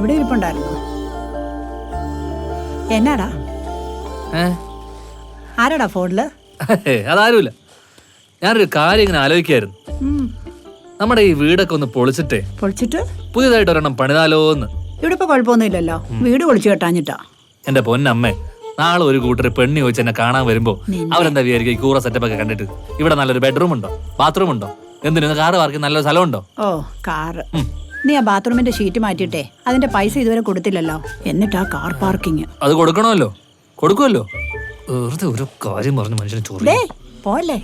ഇവിടെ ഇരിപ്പുണ്ടായിരുന്നു. എന്നാടാ ആരാടാ ഫോണില്? അതാരുമില്ല. ഞാനൊരു കാര്യം ഇങ്ങനെ ആലോചിക്കായിരുന്നു. നമ്മുടെ ഈ വീടൊക്കെ ഒന്ന് പൊളിച്ചിട്ട് പുതിയതായിട്ട് ഒരെണ്ണം പണിതാലോന്ന്. ഇവിടെ ഇപ്പൊ കുഴപ്പമൊന്നുമില്ലല്ലോ, വീട് പൊളിച്ചു കെട്ടാഞ്ഞിട്ടാ. എന്റെ പൊന്നമ്മേ, നാളെ ഒരു കൂട്ടർ പെണ്ണി ചോദിച്ച് എന്നെ കാണാൻ വരുമ്പോ അവരെന്താ വിചാരിക്കും? ഈ കൂറ സെറ്റപ്പ് ഒക്കെ കണ്ടിട്ട് ഇവിടെ നല്ലൊരു ബെഡ്റൂം ഉണ്ടോ, ബാത്റൂം ഉണ്ടോ, എന്തിനു കാറ് പാർക്ക് നല്ലൊരു സ്ഥലമുണ്ടോ? ഓ കാറ്, നീ ആ ബാത്റൂമിന്റെ ഷീറ്റ് മാറ്റിയിട്ടേ അതിന്റെ പൈസ ഇതുവരെ കൊടുത്തില്ലല്ലോ. എന്നിട്ടാ കാർ പാർക്കിങ്. അത് കൊടുക്കണമല്ലോ, കൊടുക്കുമല്ലോ. വെറുതെ ഒരു കാര്യം പറഞ്ഞു മനുഷ്യന് ചോറ് പോലെ.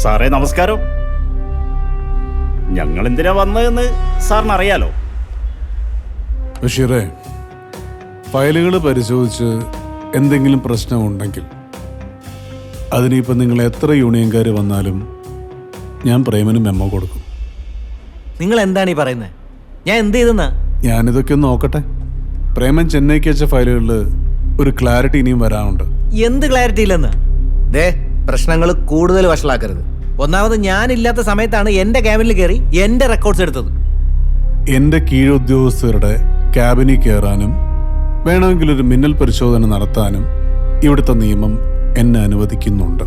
സാറേ നമസ്കാരം. ഞങ്ങൾ എന്തിനാ വന്നതെന്ന് സാറിന് അറിയാലോ. ബഷീറേ, ഫയലുകൾ പരിശോധിച്ച് എന്തെങ്കിലും പ്രശ്നമുണ്ടെങ്കിൽ അതിനിപ്പോൾ നിങ്ങൾ എത്ര യൂണിയൻകാർ വന്നാലും ഞാൻ പ്രേമന് മെമ്മോ കൊടുക്കും. നിങ്ങൾ എന്താണ് ഈ പറയുന്നത്? ഞാൻ എന്ത് ചെയ്തെന്നാ? ഞാനിതൊക്കെ ഒന്ന് നോക്കട്ടെ. പ്രേമൻ ചെന്നൈക്ക് വെച്ച ഫയലുകളിൽ ഒരു ക്ലാരിറ്റി ഇനിയും വരാനുണ്ട്. എന്ത് ക്ലാരിറ്റി ഇല്ലെന്ന്? ദേ, പ്രശ്നങ്ങൾ കൂടുതൽ വഷളാക്കരുത്. ഒന്നാമത് ഞാനില്ലാത്ത സമയത്താണ് എന്റെ ക്യാബിനിൽ കയറി എന്റെ റെക്കോർഡ്സ് എടുത്തത്. എൻ്റെ കീഴുദ്യോഗസ്ഥരുടെ ക്യാബിനിൽ കയറാനും വേണമെങ്കിൽ ഒരു മിന്നൽ പരിശോധന നടത്താനും ഇവിടുത്തെ നിയമം എന്നെ അനുവദിക്കുന്നുണ്ട്.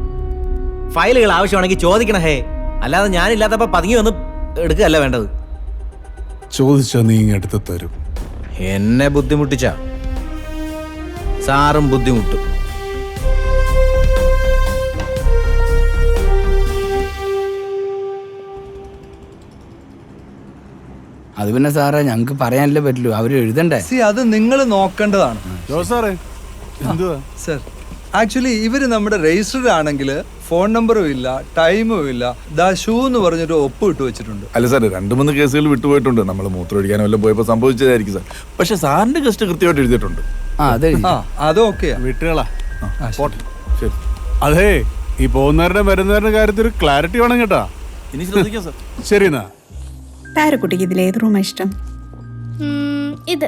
ഫയലുകൾ ആവശ്യമാണെങ്കിൽ ചോദിക്കണം ഹേ, അല്ലാതെ ഞാനില്ലാത്തപ്പോ പതുങ്ങി വന്ന് എടുക്കുകയല്ല വേണ്ടത്. ചോദിച്ചാൽ നീ ഇങ്ങെടുത്ത് തരും. എന്നെ ബുദ്ധിമുട്ടിച്ച സാറും ബുദ്ധിമുട്ടും. അത് പിന്നെ സാറേ ഞങ്ങൾക്ക് പറയാനല്ലേ പറ്റുള്ളൂ, അവർ എഴുതണ്ടേ. അത് നിങ്ങൾ നോക്കേണ്ടതാണ് സാറേ. സർ, ആക്ച്വലി ഇവര് നമ്മുടെ രജിസ്റ്റർഡ് ആണെങ്കിൽ ഫോൺ നമ്പറും ഇല്ല, ടൈമും ഇല്ല. ദാ ഷൂ എന്ന് പറഞ്ഞൊരു ഒപ്പ് ഇട്ട് വെച്ചിട്ടുണ്ട്. അല്ല സാർ, 2-3 കേസുകൾ വിട്ടുപോയിട്ടുണ്ട്. നമ്മൾ മൂത്രമൊഴിക്കാനോ വല്ലതും പോയപ്പോൾ സംഭവിച്ചതായിരിക്കും സാർ. പക്ഷെ സാറിന്റെ ഗസ്റ്റ് കൃത്യമായിട്ട് എഴുതിയിട്ടുണ്ട്. അതൊക്കെ വിട്ടുകളാ. ശരി. അതെ, ഈ പോകുന്നവരുടെ വരുന്നവരുടെ കാര്യത്തിൽ ഒരു ക്ലാരിറ്റി വേണം കേട്ടാ. ഇനി ശ്രദ്ധിക്കാം സാർ. ശരി എന്നാ. താരക്കുട്ടിക്ക് ഇതിൽ ഏത് റൂമാ ഇഷ്ടം? ഇത്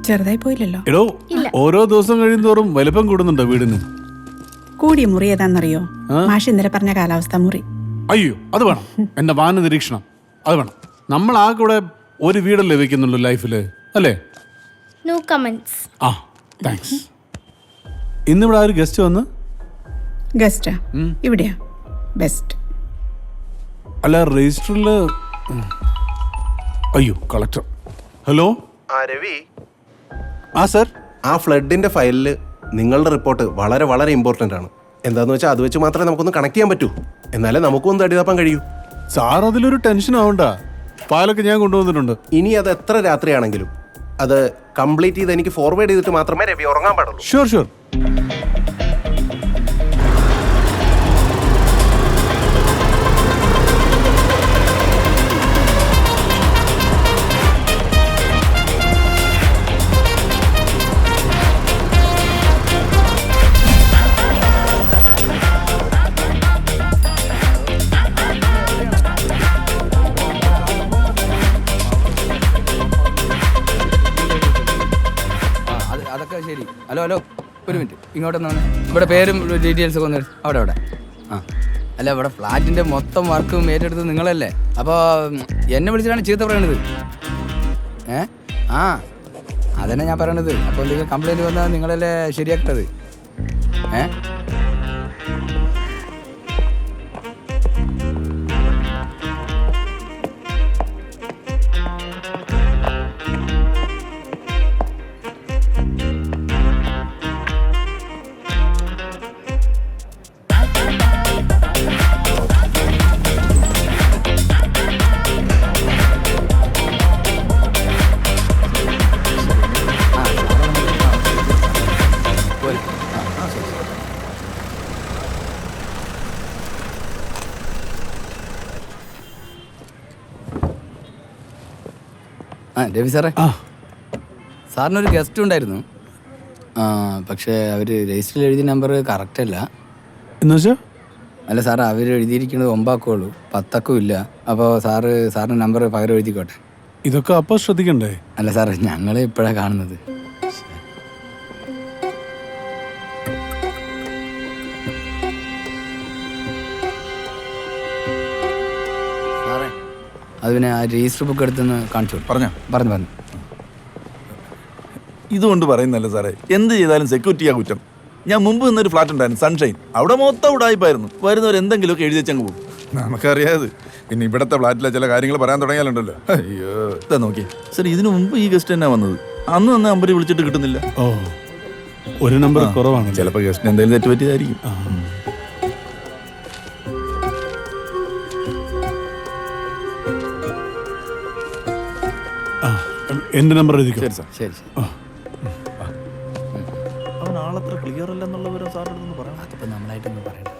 ചെറുതായി പോയില്ലല്ലോ. എടോ, ഓരോ ദിവസം കഴിയുന്തോറും വലിപ്പം കൂടുന്നുണ്ടോ വീടിന്? കൂടിയ മുറി ഏതാണെന്നറിയോ? മാഷ് ഇന്നലെ പറഞ്ഞ കാലാവസ്ഥ മുറി. അയ്യോ, അത് വേണം. എന്റെ വാന നിരീക്ഷണം അത് വേണം. നമ്മൾ ആ കൂടെ ഒരു വീടല്ലേ വെക്കുന്നുള്ളൂ ലൈഫില്, അല്ലേ? No comments. ആ, താങ്ക്സ്. ഇന്നിവിടെ ആ ഒരു ഗസ്റ്റ് വന്ന്. ഗസ്റ്റാ? ഇവിടെയാ ബെസ്റ്റ്. അല്ല, രജിസ്റ്ററില്. അയ്യോ, കളക്ടർ. ഹലോ രവി. ആ സർ. ആ ഫ്ലഡിന്റെ ഫയലിൽ നിങ്ങളുടെ റിപ്പോർട്ട് വളരെ വളരെ ഇമ്പോർട്ടൻ്റ് ആണ്. എന്താന്ന് വെച്ചാൽ അത് വെച്ച് മാത്രമേ നമുക്കൊന്ന് കണക്ട് ചെയ്യാൻ പറ്റൂ. എന്നാലേ നമുക്കൊന്ന് തടിതാപ്പാൻ കഴിയൂ. സാർ അതിലൊരു ടെൻഷൻ ആവണ്ട. ഫയലൊക്കെ ഞാൻ കൊണ്ടുവന്നിട്ടുണ്ട്. ഇനി അത് എത്ര രാത്രിയാണെങ്കിലും അത് കംപ്ലീറ്റ് ചെയ്ത് എനിക്ക് ഫോർവേഡ് ചെയ്തിട്ട് മാത്രമേ രവി ഉറങ്ങാൻ പാടുള്ളൂ. Sure sure. അതൊക്കെ ശരി. ഹലോ ഹലോ, ഒരു മിനിറ്റ് ഇങ്ങോട്ട് വന്നോളെ. ഇവിടെ പേരും ഡീറ്റെയിൽസ് ഒക്കെ ഒന്ന് അവിടെ അവിടെ. ആ, അല്ല, ഇവിടെ ഫ്ലാറ്റിൻ്റെ മൊത്തം വർക്കും ഏറ്റെടുത്തത് നിങ്ങളല്ലേ? അപ്പോൾ എന്നെ വിളിച്ചിട്ടാണ് ചീത്ത പറയണത്. ആ, അതന്നെ ഞാൻ പറയണത്. അപ്പോൾ എന്തെങ്കിലും കംപ്ലൈൻറ്റ് വന്നാൽ നിങ്ങളല്ലേ ശരിയാക്കേണ്ടത്. ആ, രവി സാറേ. സാറിനൊരു ഗസ്റ്റ് ഉണ്ടായിരുന്നു. പക്ഷേ അവർ രജിസ്റ്ററിൽ എഴുതിയ നമ്പർ കറക്റ്റ് അല്ല. എന്നുവെച്ചാൽ? അല്ല സാർ, അവർ എഴുതിയിരിക്കുന്നത് 9 അക്കമുള്ളൂ, 10 അക്കവും ഇല്ല. അപ്പോൾ സാറിന് നമ്പർ പകരം എഴുതിക്കോട്ടെ. ഇതൊക്കെ അപ്പോൾ ശ്രദ്ധിക്കണ്ടേ? അല്ല സാർ, ഞങ്ങളെ ഇപ്പോഴാണ് കാണുന്നത്. അത് പിന്നെ ആ രജിസ്റ്റർ ബുക്ക് എടുത്തൊന്ന് കാണിച്ചു കൊടുത്തു. പറഞ്ഞോ? പറഞ്ഞു. ഇതുകൊണ്ട് പറയുന്നല്ല സാറേ, എന്ത് ചെയ്താലും സെക്യൂരിറ്റിയാ കുറ്റം. ഞാൻ മുമ്പ് നിന്നൊരു ഫ്ലാറ്റ് ഉണ്ടായിരുന്നു, സൺഷൈൻ. അവിടെ മൊത്തം ഉടായിപ്പായിരുന്നു. വരുന്നവർ എന്തെങ്കിലുമൊക്കെ എഴുതി വെച്ചങ്ങ് പോകും. നമുക്കറിയാതെ പിന്നെ ഇവിടത്തെ ഫ്ലാറ്റിലെ ചില കാര്യങ്ങൾ പറയാൻ തുടങ്ങിയാലുണ്ടല്ലോ. അയ്യോ, ഇതാ നോക്കി സാർ, ഇതിനു മുമ്പ് ഈ ഗസ്റ്റ് തന്നെ വന്നത്. അന്ന് തന്നെ നമ്പർ വിളിച്ചിട്ട് കിട്ടുന്നില്ല. ഓ, ഒരു നമ്പർ കുറവാണ്. ചിലപ്പോൾ ഗസ്റ്റിന് എന്തെങ്കിലും തെറ്റ് പറ്റിയതായിരിക്കും. എന്റെ നമ്പർ എഴുതിക്കോ. ശരി സാർ. ശരി. അവൻ ആളത്ര ക്ലിയർ അല്ലെന്നുള്ള വിവരം സാറിനൊന്ന് പറയാം. അതിപ്പോൾ നമ്മളായിട്ടൊന്നും പറയണ്ട.